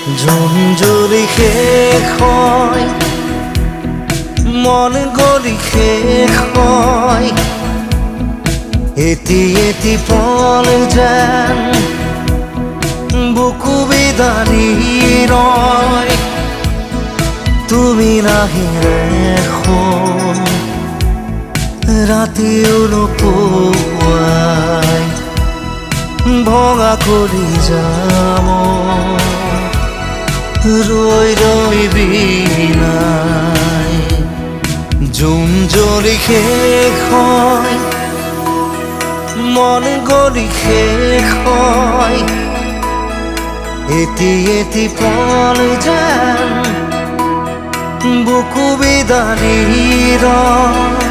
ঝুমঝুৰি শেষ হয়, মন গলি শেষ হয়, এটি এটি পল যেন বুকু বিদাৰি ৰয়। তুমি নাহিলে এখন ৰাতিও নোপোৱাই ভঙা কৰি যাম ৰৈ ৰৈ বিনাই। জোন জ্বলি শেষ হয়, মন গলি শেষ হয়, এটি এটি পল যেন বুকু বিদাৰি ৰয়।